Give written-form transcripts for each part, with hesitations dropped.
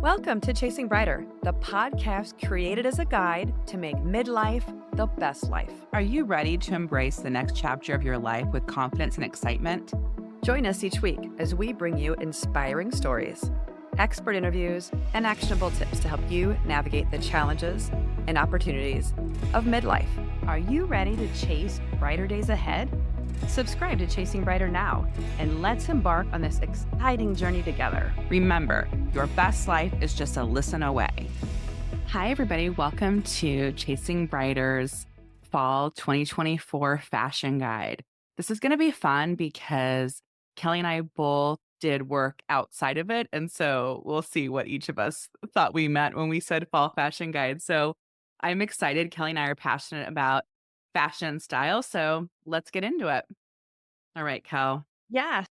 Welcome to Chasing Brighter, the podcast created as a guide to make midlife the best life. Are you ready to embrace the next chapter of your life with confidence and excitement? Join us each week as we bring you inspiring stories, expert interviews, and actionable tips to help you navigate the challenges and opportunities of midlife. Are you ready to chase brighter days ahead? Subscribe to Chasing Brighter now, and let's embark on this exciting journey together. Remember, your best life is just a listen away. Hi, everybody. Welcome to Chasing Brighter's Fall 2024 Fashion Guide. This is going to be fun because Kelly and I both did work outside of it, and so we'll see what each of us thought we meant when we said Fall Fashion Guide. So I'm excited. Kelly and I are passionate about fashion style, so let's get into it. All right, Kel. Yeah,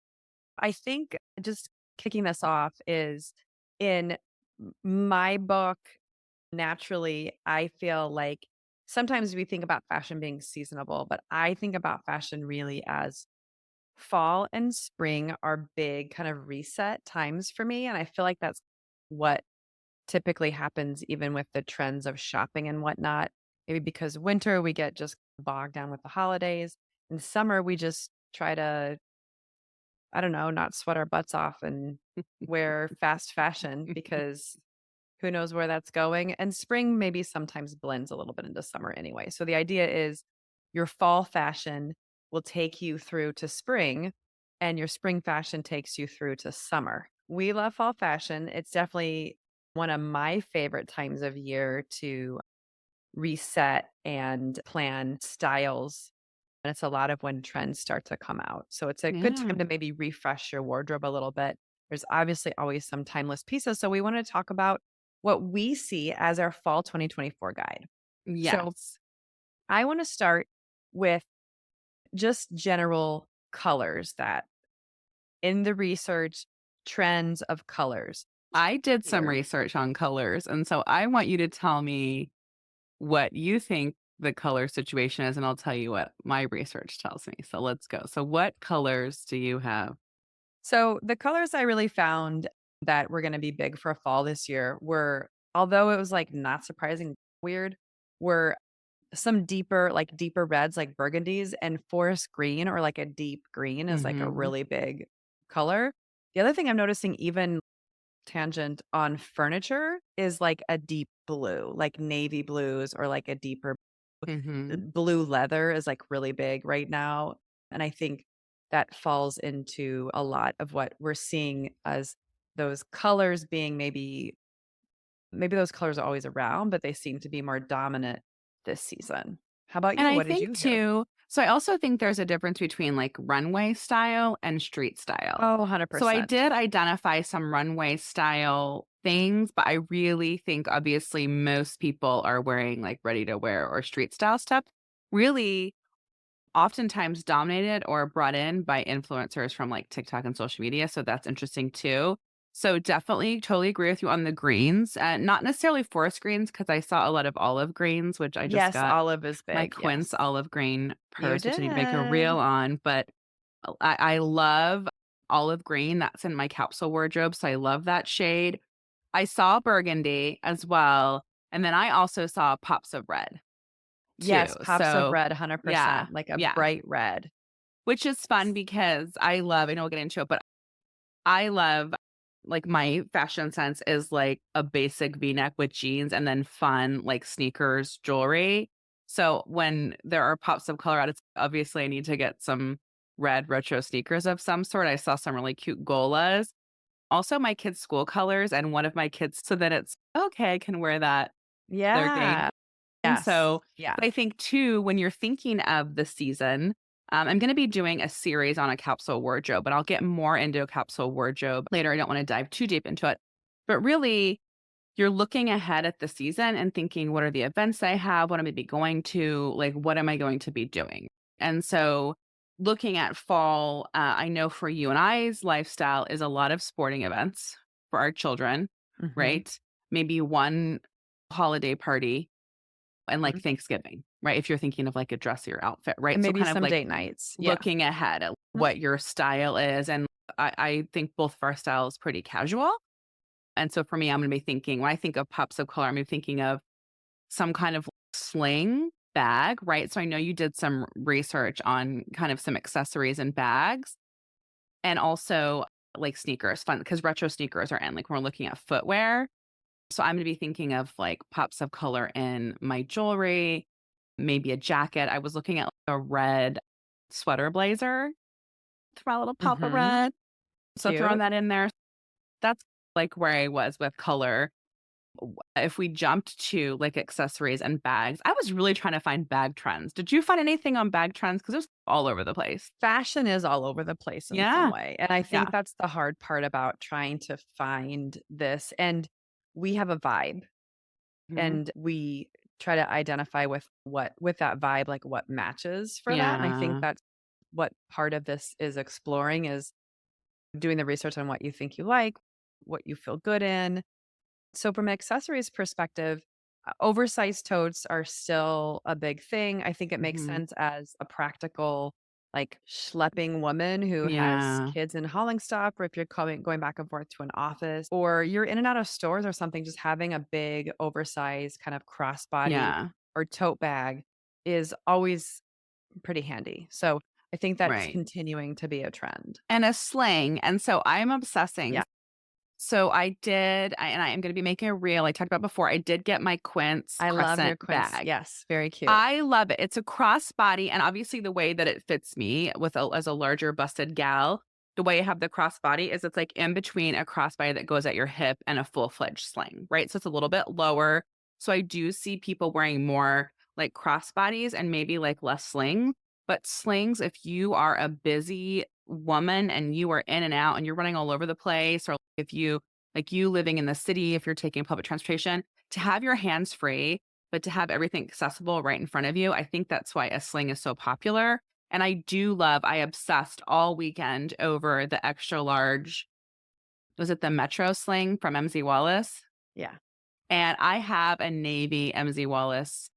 I think just kicking this off is in my book, naturally, I feel like sometimes we think about fashion being seasonable, but I think about fashion really as fall and spring are big kind of reset times for me. And I feel like that's what typically happens even with the trends of shopping and whatnot. Maybe because winter, we get just bogged down with the holidays. In summer, we just try to, I don't know, not sweat our butts off and wear fast fashion because who knows where that's going. And spring maybe sometimes blends a little bit into summer anyway. So the idea is your fall fashion will take you through to spring, and your spring fashion takes you through to summer. We love fall fashion. It's definitely one of my favorite times of year to reset and plan styles. And it's a lot of when trends start to come out. So it's a good Yeah. time to maybe refresh your wardrobe a little bit. There's obviously always some timeless pieces. So we want to talk about what we see as our fall 2024 guide. So Yes. I want to start with just general colors that in the research, trends of colors. I did some Here. research on colors, and so I want you to tell me what you think the color situation is, and I'll tell you what my research tells me. So let's go. So what colors do you have? So the colors I really found that were going to be big for fall this year were, although it was like not surprising, weird, were some deeper reds like burgundies, and forest green or like a deep green is like a Mhm. really big color. The other thing I'm noticing, even tangent on furniture, is like a deep blue, like navy blues or like a deeper Mhm. blue leather is like really big right now. And I think that falls into a lot of what we're seeing as those colors being maybe those colors are always around, but they seem to be more dominant this season. How about And you? I What did think you hear? too, so I also think there's a difference between like runway style and street style. Oh, So I 100%. did identify some runway style things, but I really think obviously most people are wearing like ready to wear or street style stuff. Really oftentimes dominated or brought in by influencers from like TikTok and social media. So that's interesting too. So definitely totally agree with you on the greens. Not necessarily forest greens because I saw a lot of olive greens, which I just Yes, got olive is my big. Quince Yes. olive green You purse, which I need to make a reel did. on. But I love olive green. That's in my capsule wardrobe. So I love that shade. I saw burgundy as well. And then I also saw pops of red too. Yes, pops of So red, yeah, 100%, like a yeah. bright red. Which is fun because I love, and we'll get into it, but I love like my fashion sense is like a basic V-neck with jeans and then fun like sneakers, jewelry. So when there are pops of color out, it's obviously I need to get some red retro sneakers of some sort. I saw some really cute Golas. Also my kids' school colors and one of my kids, so that it's okay, I can wear that. They're Yeah. gig. And Yes. so, Yes. but I think too, when you're thinking of the season, I'm going to be doing a series on a capsule wardrobe, but I'll get more into a capsule wardrobe later. I don't want to dive too deep into it. But really, you're looking ahead at the season and thinking, what are the events I have? What am I be going to? Like, what am I going to be doing? And so, looking at fall, I know for you and I's lifestyle is a lot of sporting events for our children, Mhm, right? Maybe one holiday party and like mhm. Thanksgiving, right? If you're thinking of like a dressier outfit, right? And So maybe kind of some like date nights. Yeah. looking ahead at Mhm. what your style is. And I think both of our style is pretty casual. And so for me, I'm gonna be thinking when I think of pops of color, I'm gonna be thinking of some kind of sling bag, right? So I know you did some research on kind of some accessories and bags and also like sneakers, fun because retro sneakers are in, like, when we're looking at footwear. So I'm gonna be thinking of like pops of color in my jewelry, maybe a jacket. I was looking at like, a red sweater blazer, throw a little pop of Mhm. red. So throwing Cute. that in there, that's like where I was with color. If we jumped to like accessories and bags, I was really trying to find bag trends. Did you find anything on bag trends? Because it was all over the place. Fashion is all over the place in some Yeah. way, and I think Yeah. that's the hard part about trying to find this, and we have a vibe, Mhm. and we try to identify with that vibe, like, what matches for that, and I think Yeah. that's what part of this is exploring is doing the research on what you think you like, what you feel good in. So from an accessories perspective, oversized totes are still a big thing. I think it makes Mhm. sense as a practical, like schlepping woman who has Yeah. kids in hauling stop, or if you're going back and forth to an office, or you're in and out of stores or something, just having a big oversized kind of crossbody Yeah. or tote bag is always pretty handy. So I think that's Right. continuing to be a trend. And a sling. And so I'm obsessing. Yeah. So and I am going to be making a reel. I talked about before. I did get my Quince I love Crescent your quince. bag. Yes, very cute. I love it. It's a crossbody, and obviously the way that it fits me as a larger busted gal, the way I have the crossbody is it's like in between a crossbody that goes at your hip and a full-fledged sling, right? So it's a little bit lower. So I do see people wearing more like crossbodies and maybe like less sling. But slings, if you are a busy woman and you are in and out and you're running all over the place, or if you like you living in the city, if you're taking public transportation, to have your hands free but to have everything accessible right in front of you, I think that's why a sling is so popular. And I obsessed all weekend over the extra large, was it the Metro sling from MZ Wallace? Yeah. And I have a navy MZ Wallace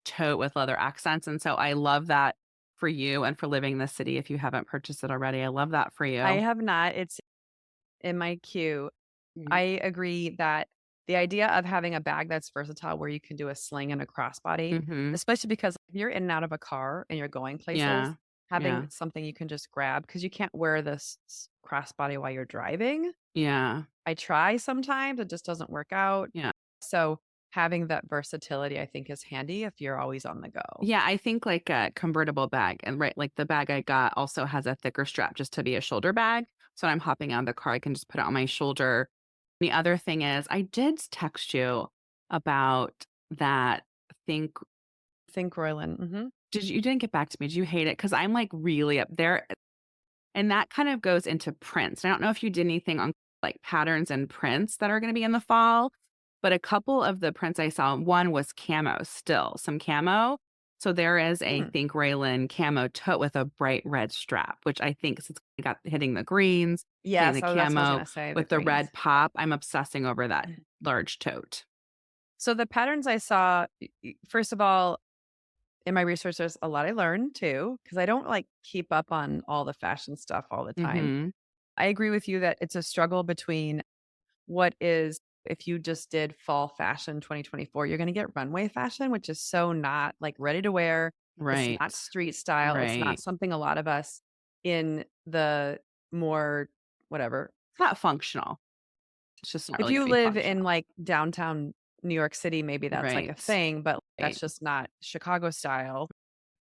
tote with leather accents. And so I love that for you and for living in the city if you haven't purchased it already. I love that for I you. have not. It's in my queue. Mhm. I agree that the idea of having a bag that's versatile where you can do a sling and a crossbody, Mhm. especially because if you're in and out of a car and you're going places, Yeah. having Yeah. something you can just grab because you can't wear this crossbody while you're driving. Yeah. I try sometimes, it just doesn't work out. Yeah. So having that versatility, I think, is handy if you're always on the go. Yeah, I think like a convertible bag and right, like the bag I got also has a thicker strap just to be a shoulder bag. So when I'm hopping out of the car, I can just put it on my shoulder. The other thing is I did text you about that think Think Royland. you didn't get back to me. Did you hate it? Because I'm like really up there. And that kind of goes into prints. I don't know if you did anything on like patterns and prints that are going to be in the fall, but a couple of the prints I saw, one was camo still, some camo. So there is a Mm. Think Raylan camo tote with a bright red strap, which I think since it got hitting the greens, hitting Yes, the oh, that's what I was camo gonna say, the with the greens. red pop, I'm obsessing over that large tote. So the patterns I saw, first of all, in my research, there's a lot I learned too, because I don't like keep up on all the fashion stuff all the time. Mhm. I agree with you that it's a struggle between what is, if you just did fall fashion 2024, you're going to get runway fashion, which is so not like ready to wear. It's not Right. street style. It's not Right. something a lot of us in the more whatever. It's not functional. It's just not If really you gonna be live in functional. like downtown New York City, maybe that's like a Right. thing, but that's Right. just not Chicago style.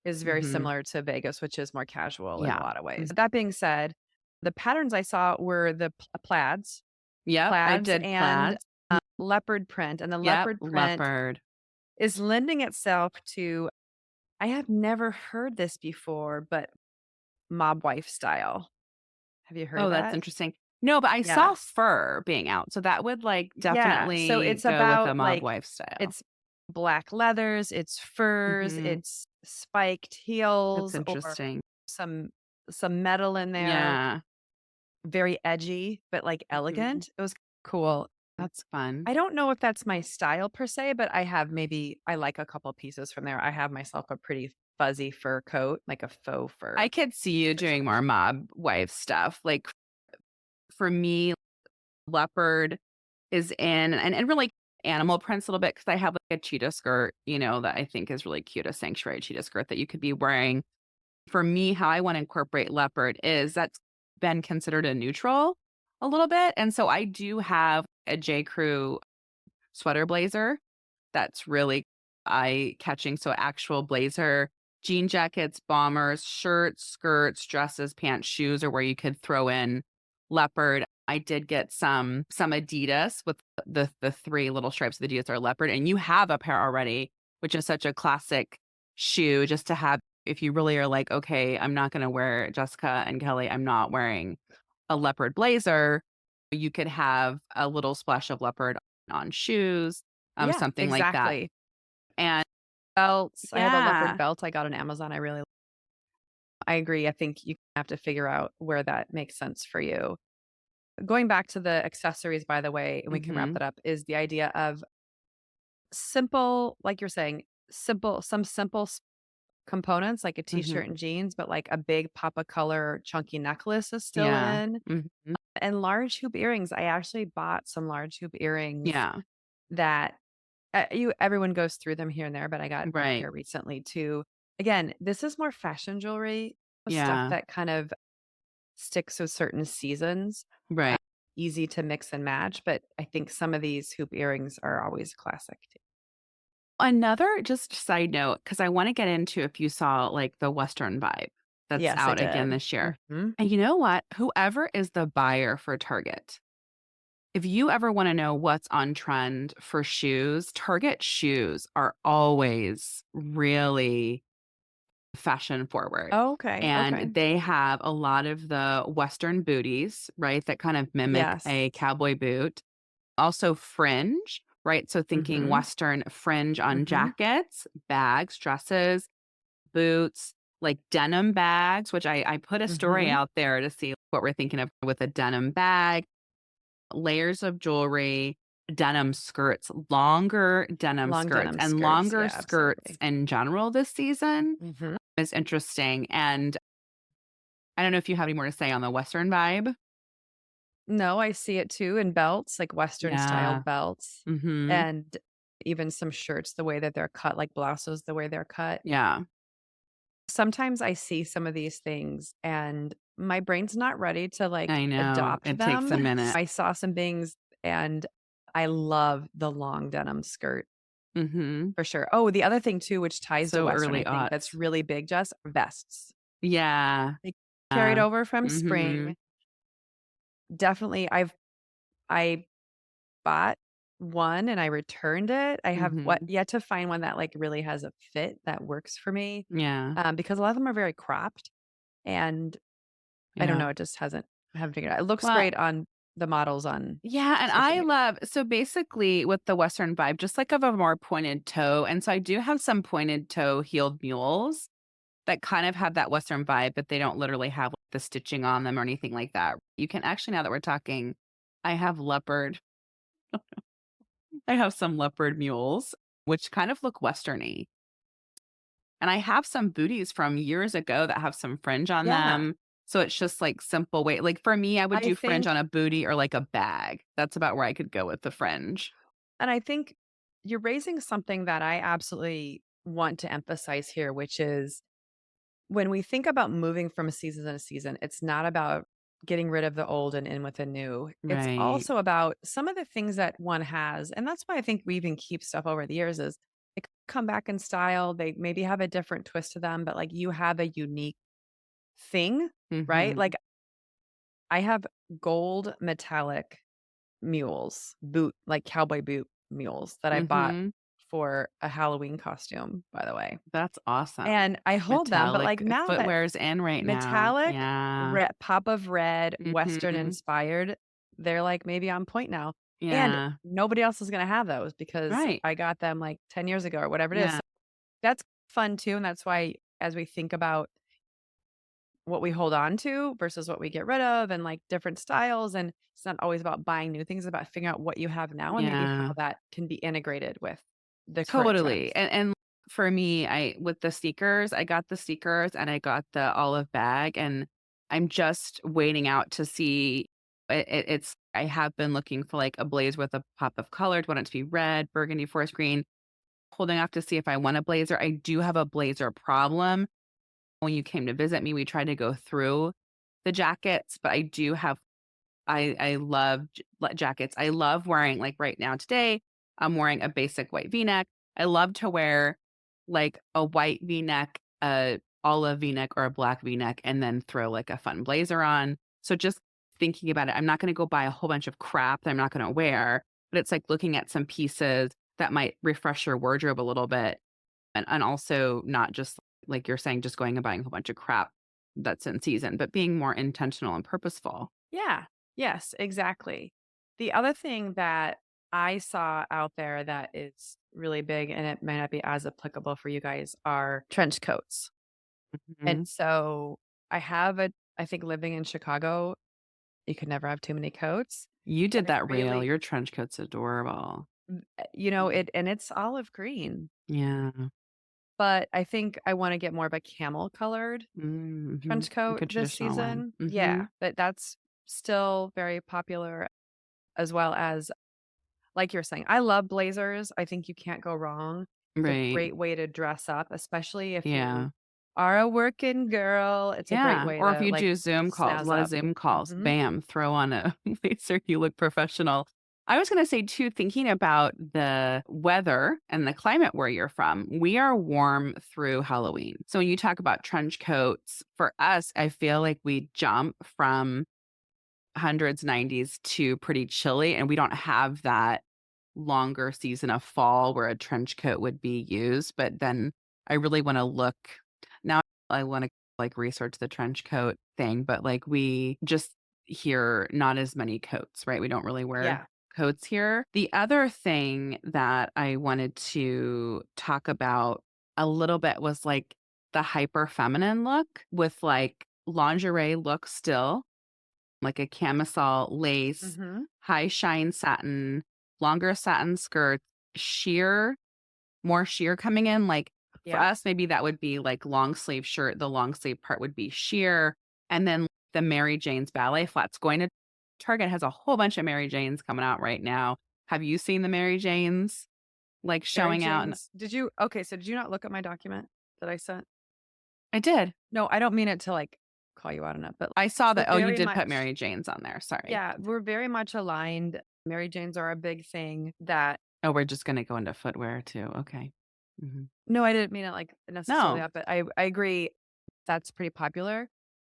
Is very Mhm. similar to Vegas, which is more casual in a Yeah. lot of ways. Mm. That being said, the patterns I saw were the plaids, Yep, I did and plaids. Mm. leopard print, and the Yep, leopard print leopard. is lending itself to, I have never heard this before, but mob wife style. Have you heard Oh, of that's that? interesting. No, but I saw Yes. fur being out, so that would, like, Yeah, so definitely it's go with a about, mob like, wife style. it's black leathers, it's furs, Mhm. it's spiked That's heels or interesting. some some metal in there. Yeah. Very edgy, but, like, Mhm. elegant. It was cool. That's fun. I don't know if that's my style per se, but I like a couple pieces from there. I have myself a pretty fuzzy fur coat, like a faux I fur could see you for doing summer. more mob wife stuff. Like, for me, leopard is in and really animal prints a little bit because I have like a cheetah skirt, that I think is really cute, a sanctuary cheetah skirt that you could be wearing. For me, how I want to incorporate leopard is that's been considered a neutral a little bit. And so I do have a J. Crew sweater blazer that's really eye catching. So actual blazer, jean jackets, bombers, shirts, skirts, dresses, pants, shoes are where you could throw in leopard. I did get some Adidas with the three little stripes of Adidas are leopard, and you have a pair already, which is such a classic shoe just to have if you really are like, okay, I'm not gonna wear Jessica and Kelly, I'm not wearing a leopard blazer. You could have a little splash of leopard on shoes, Yeah, something like that. exactly. And Belts, I have a leopard yeah. belt I got on Amazon, I agree, I think you have to figure out where that makes sense for you. Going back to the accessories, by the way, and we can wrap Mhm. that up, is the idea of simple, like you're saying, simple components like a t-shirt Mhm. and jeans, but like a big pop of color chunky necklace is still Yeah. in. Mhm. And large hoop earrings. I actually bought some large hoop earrings Yeah. that you everyone goes through them here and there, but I got a Right. pair recently too. Again, this is more fashion jewelry, stuff Yeah. that kind of sticks with certain seasons. Right. Easy to mix and match, but I think some of these hoop earrings are always classic too. Another just side note, because I wanna get into if you saw, like, the Western vibe that's Yes, I out again did. this year. Mhm. And you know what? Whoever is the buyer for Target, if you ever wanna know what's on trend for shoes, Target shoes are always really fashion forward. Oh, okay, And okay. they have a lot of the Western booties, right, that kind of mimic Yes. a cowboy boot. Also fringe, right? So thinking Mhm, Western fringe on mhm. jackets, bags, dresses, boots, like denim bags, which I put a story Mhm. out there to see what we're thinking of with a denim bag, layers of jewelry, denim skirts, longer denim Long skirts, denim and skirts, longer yeah, skirts absolutely. in general this season Mhm. is interesting. And I don't know if you have any more to say on the Western vibe. No, I see it too in belts, like Western Yeah. styled belts, Mhm. and even some shirts, the way that they're cut, like blouses, the way they're cut. Yeah. Sometimes I see some of these things and my brain's not ready to, like, I know. adopt It takes a them. minute. I saw some things and I love the long denim skirt Mhm. for sure. Oh, the other thing too, which ties to So Western, early I think that's aughts. really big, Jess, are vests. Yeah. They carried Yeah. over from spring. Mhm. Definitely, I bought one and I returned it. I have what Mhm. yet to find one that, like, really has a fit that works for me, Yeah. because a lot of them are very cropped, and I don't Yeah. know, it just I haven't figured it out. It looks Well, great on the models on yeah, and social I media. love so basically with the Western vibe, just like of a more pointed toe, and so I do have some pointed toe heeled mules that kind of have that Western vibe, but they don't literally have like, the stitching on them or anything like that. You can actually, now that we're talking, I have leopard. I have some leopard mules, which kind of look Westerny. And I have some booties from years ago that have some fringe on Yeah, them. So it's just like simple way. Like for me, I would I do fringe think on a booty or like a bag. That's about where I could go with the fringe. and I think you're raising something that I absolutely want to emphasize here, which is when we think about moving from a season to season, it's not about getting rid of the old and in with the new. It's Right. also about some of the things that one has. And that's why I think we even keep stuff over the years is they come back in style. They maybe have a different twist to them, but like you have a unique thing, right? Like Mhm. I have gold metallic like cowboy boot mules that I bought Mhm. for a Halloween costume, by the way. That's awesome. And I hold them, but like Metallic now that footwear's in right now. metallic, Yeah. pop of red, Western Mhm. inspired, they're, like, maybe on point now, and Yeah. nobody else is gonna have those because Right. I got them, like, 10 years ago or whatever it is, Yeah. so that's fun too, and that's why as we think about what we hold on to versus what we get rid of and, like, different styles, and it's not always about buying new things, it's about figuring out what you have now and maybe how Yeah. that can be integrated with the current Totally. trends. And for me, I with the sneakers, I got the sneakers and I got the olive bag and I'm just waiting out to see it's I have been looking for like a blazer with a pop of color. Do I want it to be red, burgundy, forest green? Holding off to see if I want a blazer. I do have a blazer problem. When you came to visit me, we tried to go through the jackets, but I do have I love jackets. I love wearing like right now today, I'm wearing a basic white V-neck. I love to wear like a white V-neck, a olive V-neck or a black V-neck and then throw like a fun blazer on. So just thinking about it, I'm not going to go buy a whole bunch of crap that I'm not going to wear, but it's like looking at some pieces that might refresh your wardrobe a little bit and also not just like you're saying, just going and buying a whole bunch of crap that's in season, but being more intentional and purposeful. Yeah. Yes, exactly. The other thing that I saw out there that is really big, and it may not be as applicable for you guys, are trench coats. And Mhm. so I think living in Chicago, you can never have too many coats. You And did it that rail. really, Your trench coat's adorable. and it's olive green, Yeah. but I think I want to get more of a camel colored Mhm. trench Like coat a this traditional one. season. Yeah, Mhm. but that's still very popular as well as like you're saying, I love blazers. I think you can't go wrong. It's a Right. great way to dress up, especially if you Yeah. are a working girl. It's a great Yeah. way Or if to, you like, do Zoom calls, a snazz lot of up. Zoom calls, Mhm. bam, throw on a laser, you look professional. I was gonna say too, thinking about the weather and the climate where you're from, we are warm through Halloween. So when you talk about trench coats, for us, I feel like we jump from hundreds, 90s to pretty chilly, and we don't have that longer season of fall where a trench coat would be used, but then I really wanna look now I wanna, like, research the trench coat thing, but, like, we just hear not as many coats, right? We don't really wear Yeah. coats here. The other thing that I wanted to talk about a little bit was, like, the hyper feminine look with, like, lingerie look still, like a camisole, lace, Mhm. high shine satin, longer satin skirts, sheer, more sheer coming in. Like for Yep. us, maybe that would be like long sleeve shirt. The long sleeve part would be sheer. And then the Mary Jane's ballet flats going to Target has a whole bunch of Mary Janes coming out right now. Have you seen the Mary Janes like Mary showing out? And Jane's, did you okay, so did you not look at my document that I sent? I did. No, I don't mean it to, like, call you out on it, but I saw we're that. Oh, you very did put much Mary Jane's on there. Sorry. yeah, we're very much aligned. Mary Janes are a big thing that Oh, we're just going to go into footwear too. Okay. hmm no, I didn't mean it, like, necessarily No, that, but I agree that's pretty popular,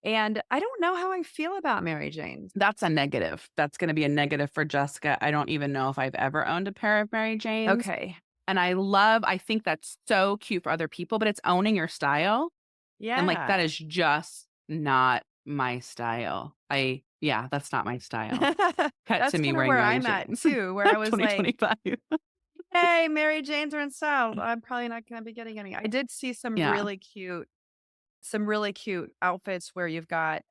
and I don't know how I feel about Mary Janes. that's a negative. That's gonna be a negative for Jessica. I don't even know if I've ever owned a pair of Mary Janes, Okay. and I think that's so cute for other people, but it's owning your style, and, like, that Yeah. is just not my style. Yeah, that's not my style. Cut to That's me kinda wearing where Mary I'm at Janes. too, where I was like, 2025. "Hey, Mary Janes are in style. I'm probably not gonna be getting any." I did see Yeah, some really cute outfits where you've got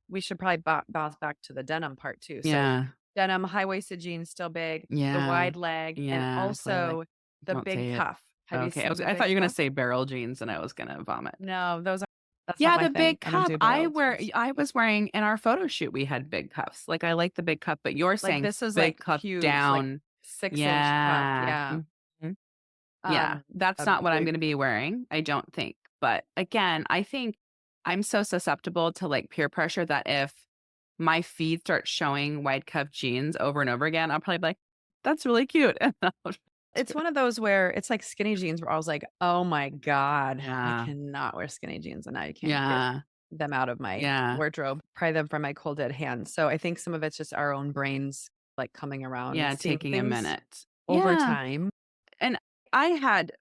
we should probably bounce back to the denim part too. So, yeah, denim, high-waisted jeans still big, the yeah, wide leg, and yeah, so I like also the don't big say it. cuff. Have you Okay, seen the I thought big you were gonna cuff? say barrel jeans, and I was gonna vomit. No, those are that's not Yeah, my the thing. big I don't cup. do barrel jeans. I was wearing in our photo shoot, we had big cuffs. Like, I like the big cup, but you're Like, saying this is, big like, cup huge, like, down. 6-inch cuff, Yeah. yeah. Mhm. Yeah, that's A not what I'm big gonna be wearing, I don't think. But again, I think I'm so susceptible to, like, peer pressure that if my feed starts showing wide cuff jeans over and over again, I'll probably be like, "That's really cute." And I'll it's one of those where it's like skinny jeans where I was like, "Oh my god, I Yeah. cannot wear skinny jeans," and I can't get Yeah. them out of my Yeah. wardrobe, pry them from my cold dead hands. So I think some of it's just our own brains, like, coming around and Yeah, seeing taking a things minute. over Yeah. time. And I had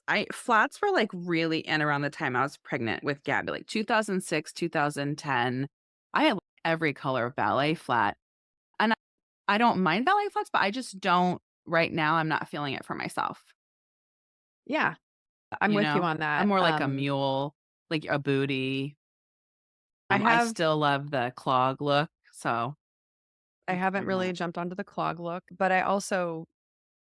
I flats were, like, really in around the time I was pregnant with Gabby, like, 2006, 2010. I had, like, every color of ballet flat, and I don't mind ballet flats, but I just don't right now, I'm not feeling it for myself, Yeah, I'm you with you know? on I'm that. more like a mule, like a booty. I I have still love the clog look, so I I'm haven't fine with really that. jumped onto the clog look, but I also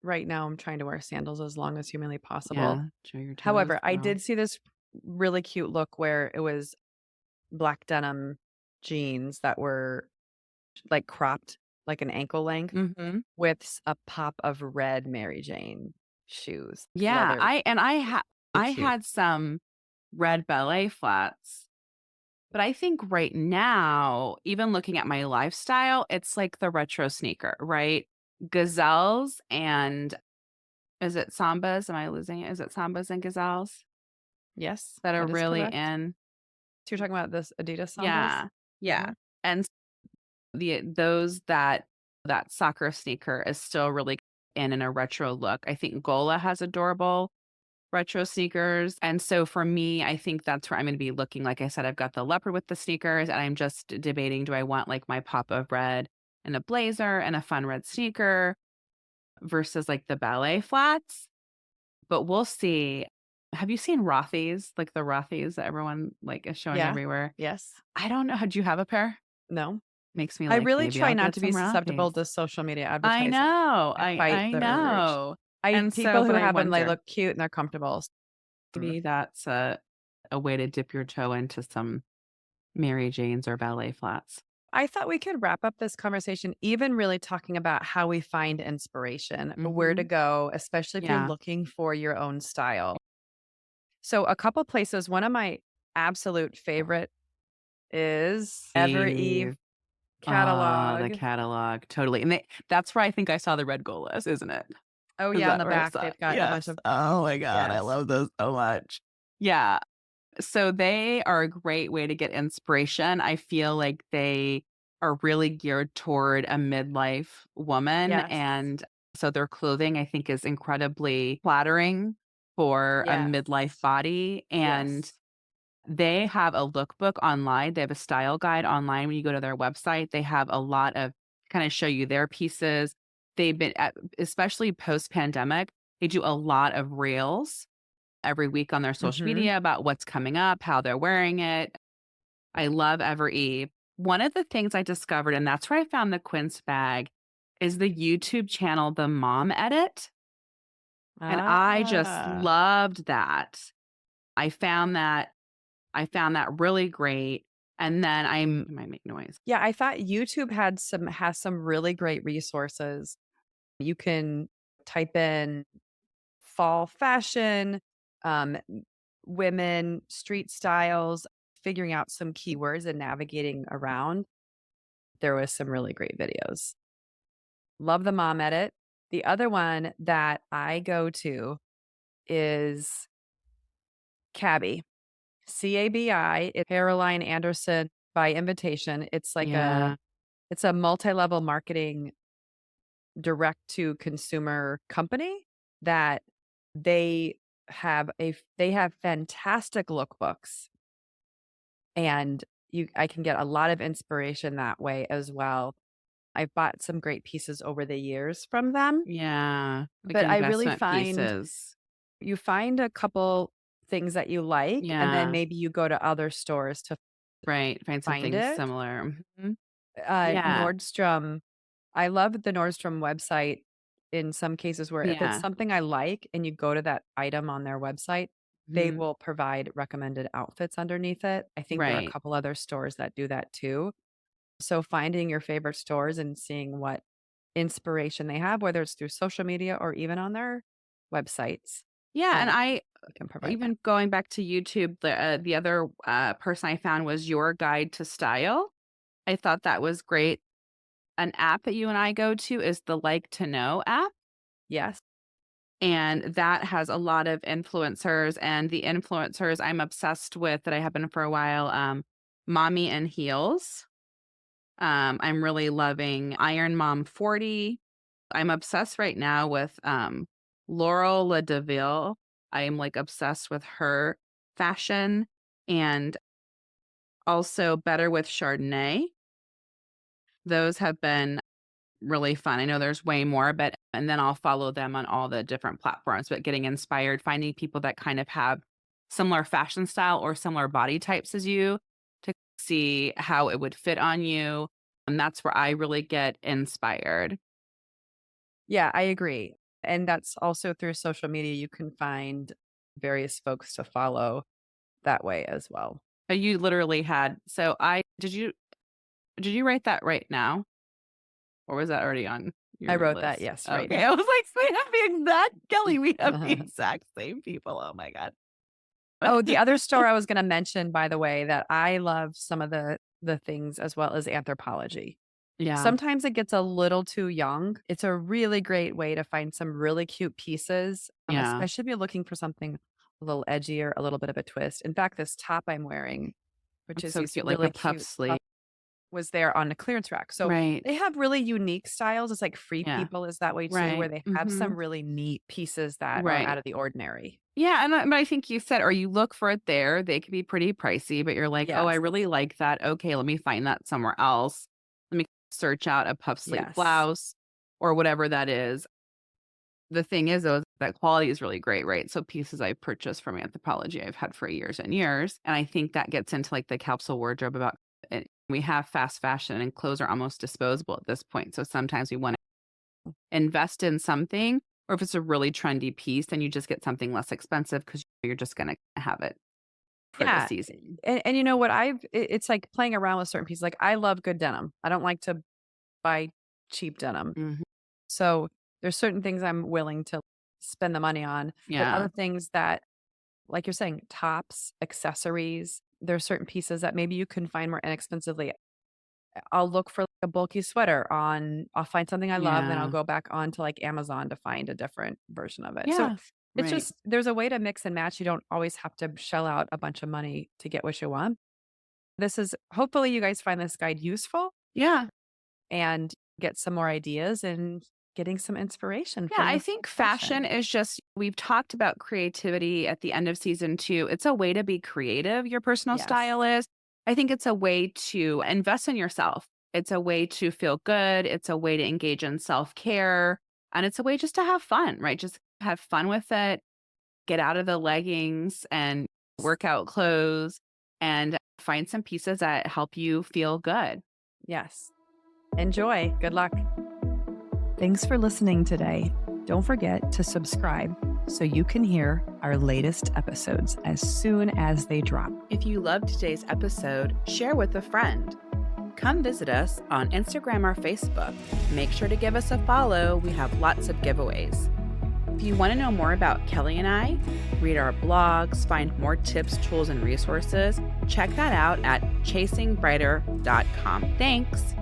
right now I'm trying to wear sandals as long as humanly possible. Yeah, show your toes, However, I girl. did see this really cute look where it was black denim jeans that were like cropped, like an ankle length Mhm. with a pop of red Mary Jane shoes, Yeah, leather, so I cute. had some red ballet flats, but I think right now, even looking at my lifestyle, it's like the retro sneaker, right? Gazelles and is it Sambas? Am I losing it? Is it Sambas and Gazelles Yes, that are that is really correct. in? So you're talking about this Adidas Sambas? Yeah. Yeah. Mhm. And the those that soccer sneaker is still really in a retro look. I think Gola has adorable retro sneakers, and so for me, I think that's where I'm gonna be looking. Like I said, I've got the leopard with the sneakers, and I'm just debating, do I want, like, my pop of red and a blazer and a fun red sneaker versus, like, the ballet flats? But we'll see. Have you seen Rothy's? Like, the Rothy's that everyone, like, is showing Yeah. everywhere? Yes. I don't know. Do you have a pair? No. Makes me I like, really maybe try I'll not get to be some susceptible Rothy's. to social media I advertising. know, I fight I the urge. know. I And so people who but I have them, they wonder, look cute and they're comfortable. Mm. maybe that's a way to dip your toe into some Mary Janes or ballet flats. I thought we could wrap up this conversation even really talking about how we find inspiration, where to Mhm. go, especially if you're Yeah. looking for your own style. So a couple places, one of my absolute favorite is Ever Eve Eve. The catalog. catalog, totally, and that's where I think I saw the red golas, isn't it? Oh Is yeah, on that the where I back saw it? they've got a bunch Yes. of Oh my god, I yes. love those so much. Yeah. So they are a great way to get inspiration. I feel like they are really geared toward a midlife woman, Yes. and so their clothing, I think, is incredibly flattering for a Yes. midlife body, and Yes. they have a lookbook online. They have a style guide online. When you go to their website, they have a lot of kinda show you their pieces. They've been at especially post-pandemic, they do a lot of reels every week on their social Mhm. media about what's coming up, how they're wearing it. I love Ever Eve. One of the things I discovered, and that's where I found the Quince bag, is the YouTube channel The Mom Edit, and I just Ah. loved that. I found that really great, and then I might make noise. Yeah, I thought YouTube has some really great resources. You can type in fall fashion, women, street styles, figuring out some keywords and navigating around. There was some really great videos. Love the mom edit. The other one that I go to is Cabi, CABI. It's Caroline Anderson by invitation. Yeah, It's a multi-level marketing direct to consumer company that they they have fantastic lookbooks, and you I can get a lot of inspiration that way as well. I've bought some great pieces over the years from them, yeah, like but I really investment find pieces. you find a couple things that you like, and then Yeah, maybe you go to other stores to right, find find something it. similar. Mhm. Yeah, Nordstrom, I love the Nordstrom website in some cases where if it's yeah, something I like and you go to that item on their website, they mhm, will provide recommended outfits underneath it. I think there are a right. couple other stores that do that too. So finding your favorite stores and seeing what inspiration they have, whether it's through social media or even on their websites, Yeah, and I they can provide that. even going back to YouTube, the other, person I found was Your Guide to Style. I thought that was great. An app that you and I go to is the Like to Know app, Yes. and that has a lot of influencers, and the influencers I'm obsessed with that I have been for a while, Mommy in Heels. I'm really loving Iron Mom 40. I'm obsessed right now with, Laurel Ledeville. I am, like, obsessed with her fashion, and also Better with Chardonnay. Those have been really fun. I know there's way more, but and then I'll follow them on all the different platforms, but getting inspired, finding people that kind of have similar fashion style or similar body types as you to see how it would fit on you, and that's where I really get inspired. Yeah, I agree. And that's also through social media, you can find various folks to follow that way as well. You literally had so I did you Did you write that right now? Or was that already on I your wrote that, list? yes, right Okay. now. I was like, we have the exact Kelly, we have the exact same people. Oh my God. Oh, the other store I was gonna mention, by the way, that I love some of the things as well as Anthropologie. Yeah. Sometimes it gets a little too young. It's a really great way to find some really cute pieces, Yeah. especially if you're looking for something a little edgier, a little bit of a twist. In fact, this top I'm wearing, which It's is so these cute. Like really a puff cute sleeve. was there on the clearance rack. So Right. they have really unique styles. It's like Free Yeah. People is that way too, where Right. they have Hmm. some really neat pieces that are Right. out of the ordinary. Yeah, and but I think you said or you look for it there, they could be pretty pricey, but you're like, "Oh, I Yes. really like that. Okay, let me find that somewhere else. Let me search out a puff sleeve Yes. blouse," or whatever that is. The thing is, though, is that quality is really great, right? So pieces I purchased from Anthropologie, I've had for years and years, and I think that gets into, like, the capsule wardrobe about we have fast fashion and clothes are almost disposable at this point, so sometimes we wanna invest in something, or if it's a really trendy piece, then you just get something less expensive because you're just gonna have it for the Yeah. season. And you know what? It's like playing around with certain pieces. Like I love good denim. I don't like to buy cheap denim. Mhm. So there's certain things I'm willing to spend the money on, but Yeah. other things that, like you're saying, tops, accessories, there are certain pieces that maybe you can find more inexpensively. I'll look for like a bulky sweater on, I'll find something I love, then I'll Yeah. go back onto like Amazon to find a different version of it. So Yeah. it's Right. just, there's a way to mix and match. You don't always have to shell out a bunch of money to get what you want. This is hopefully you guys find this guide useful Yeah. and get some more ideas and getting some inspiration Yeah, for I your think fashion fashion. is just we've talked about creativity at the end of season 2. It's a way to be creative, your personal Yes. style is. I think it's a way to invest in yourself. It's a way to feel good. It's a way to engage in self-care. And it's a way just to have fun, right? Just have fun with it. Get out of the leggings and workout clothes and find some pieces that help you feel good. Yes. Enjoy. Good luck. Thanks for listening today. Don't forget to subscribe so you can hear our latest episodes as soon as they drop. If you loved today's episode, share with a friend. Come visit us on Instagram or Facebook. Make sure to give us a follow. We have lots of giveaways. If you want to know more about Kelly and I, read our blogs, find more tips, tools, and resources, check that out at chasingbrighter.com. Thanks.